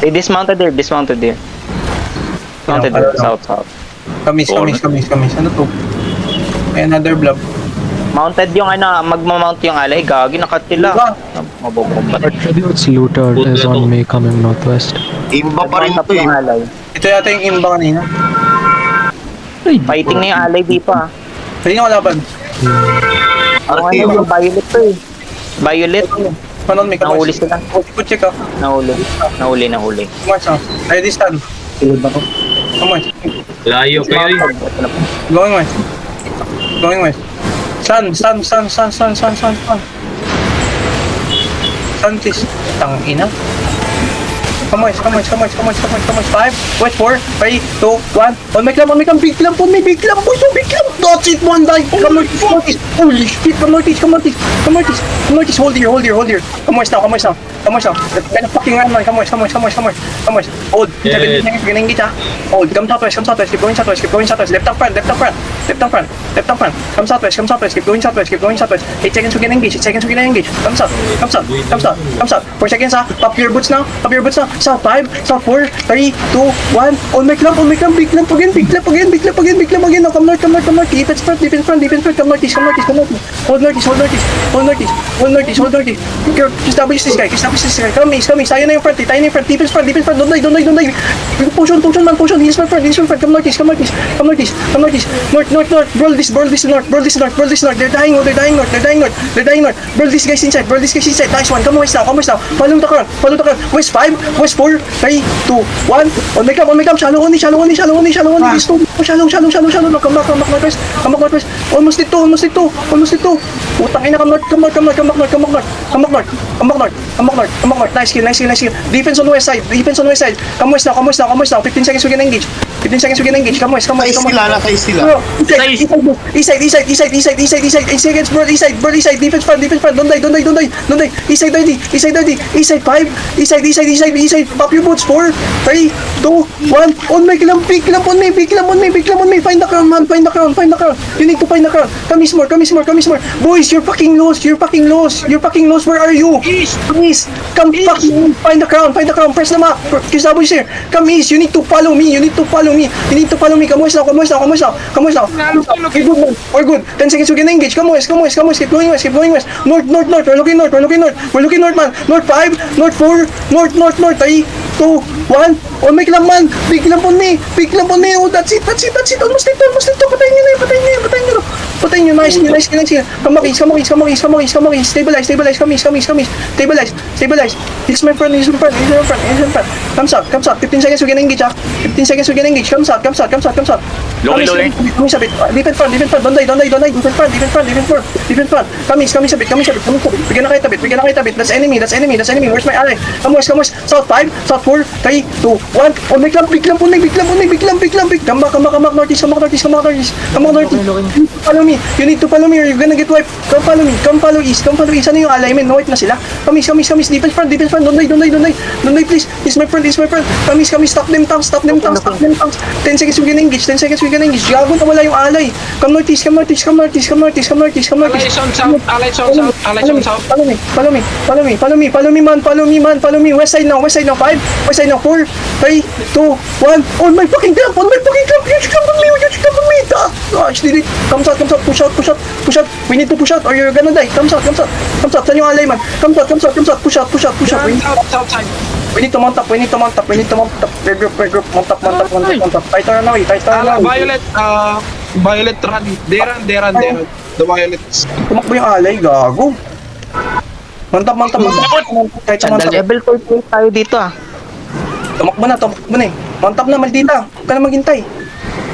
They dismounted there. Dismounted there. Dismounted there. South. Kamis. Ano to? May another blob. Mounted yung ano, magmamount yung alay. Gagi, nakatila. Diba? Mabobomba. Attributes looter is on me coming northwest. Imba pa rin Nag-mount up to eh. yung alay. Ito yata yung imba kanina. Fighting na yung alay dito ah. Pwede nyo kalaban. Ang ano yung violet to eh. Violet. Panon, may kamay. Nahuli sila. Good check ah. Nahuli. Kumars ah. Ready stand. Kumars. Layo kayo eh. Going west. Sun, please. Tangina. Come on. 5, wait, 4, 3, 2, 1. On my clamp. Big clamp, boys. Big clamp. That's it, one die. Come on, holy shit, come on, hold here. Come on now. Kind of fucking run, man. Come on. Hold. Getting it, hold. Come southwest. Keep going southwest. Left and front. Come southwest. Keep going southwest. 8 seconds to get engaged. Come south. 4 seconds, Pop your boots now. South 5, South 4, 3, 2, 1. On my clamp. Big clamp again. Now come north. Defense front. Come northeast. Hold northeast. Establish this guy. Come east. Tayo na yung front. Defense front. Don't die. Potion, man. He's my front. Come northeast. North. Brawl this north. They're dying north. Brawl these guys inside. Nice one. Come west now. Follow the current. West 5, West 4, 3, 2, 1. On my clamp. Shallow only. Shallow. No, come back northwest. Almost did two. Putang ina, come north. Nice kill. Defense on west side. Come west now. 15 seconds we can engage. Come west. Nasa sila. East side. 8 seconds, bro. East side. Defense front. Don't die. East side 5. East side. Pop your boots. 4, 3, 2, 1. On my clamp. Big clamp on me. Find the crown. You need to find the crown. Come east more. Boys, you're fucking lost. Where are you? East. Come fucking find the crown. Press the map. Kisabo is here. Come east. You need to follow me. Come west now. We're good. 10 seconds we can engage. Come west. Keep going west. North. We're looking north, man. North 5, North 4, North 3, 2, 1. On my clamp, man. Big clamp on me. Oh, that's it. Almost dito. Patayin nyo. Nice. Come back east. Stabilize. Come east. Stabilize. He's my front. Come south. 15 seconds we can engage, 15 seconds we can engage. Come south. Loki. Come east a bit. Defense front. Don't die. Defense front. Come east a bit. We can nakita a bit. That's enemy. Where's my ally? Come west. South 5, South 4, 3, 2, 1. Oh, big clamp on me. Come back northeast. You need to follow me or you're gonna get wiped. Come follow east. Ano yung alignment? No, wipe na sila. Come east. Defense front. Don't die, please. He's my front. Come east. Stop them tanks. 10 seconds we can engage. Gago na wala yung alay. Come northeast. Follow me. West side now. 5. West side now. 4, 3, 2, 1. On my fucking clamp. Huge clamp on me. Actually, come south. Push out. We need to push out or you're gonna die. Come south. Saan yung alay, man? Come south. Push out. We need to mount up. Regroup. Mount up. Tighter na. Violet run. They run. The Violets. Tumakbo yung alay, gago. Mount up. Kahit sa mount up. Level 4 tayo dito ah. Tumakbo na eh. Mount up na, maldita. Huwag ka na maghintay.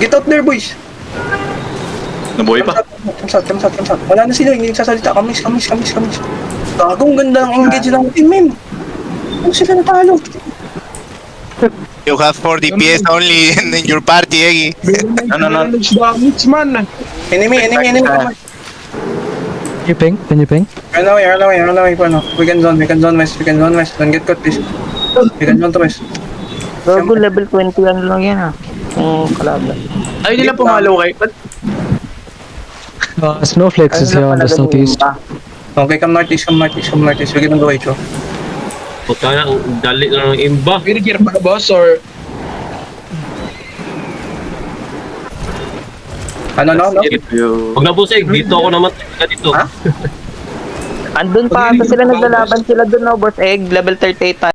Get out there, boys. Nabuhay pa. Come south. Wala na sila, hindi nagsasalita. Kamis. Gagong ganda ng engage ng team, men. Ano sila natalo? You have 4 DPS only in your party, Egi. No. Damage, man. Enemy. Can you ping? Run away. We can zone west. Don't get caught, please. We can zone to west. Gago, level 20 ano lang yan ah. Kalaban. Ay, nila pumalo kayo. Ba't Snowflakes is here on the southeast. Okay, come northeast. We can go HO. Puta na, ang dali lang ng imba. Binigyan pa boss or Ano? Huwag na busig, dito ako naman dito. Ha? Andun pa ata sila naglalaban sila dun, no, boss egg, level 38 tayo.